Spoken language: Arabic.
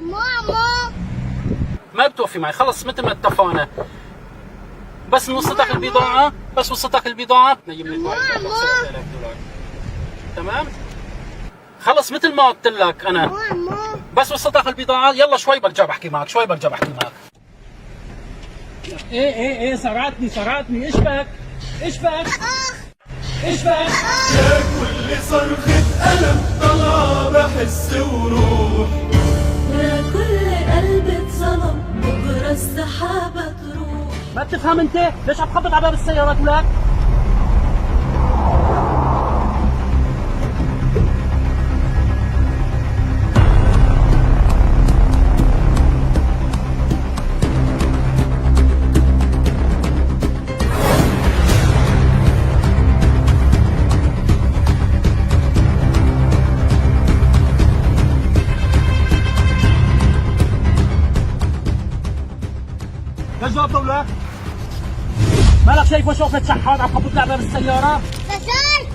ماما ما بتوفي معي، خلص مثل ما اتفقنا. بس وصلتك البضاعة، بس وصلتك البضاعة نجيب لك $1000 تمام؟ خلص مثل ما قلت لك أنا، ماما بس وصلتك البضاعة. يلا شوي برجع بحكي معك، شوي برجع بحكي معك. ايه صرعتني، ايش بك؟ ايش بك؟ ايش بك؟ يا كل صرخة ألم طلع بحس وروح، يا كل قلب اتظلم بكرة السحابة تروح. ما بتفهم انت؟ ليش عم تخبط على باب السيارات ولك؟ ليش جاوبت ولا؟ مالك شايفه شوفة شحات عم تخبط على باب السيارة؟ غسان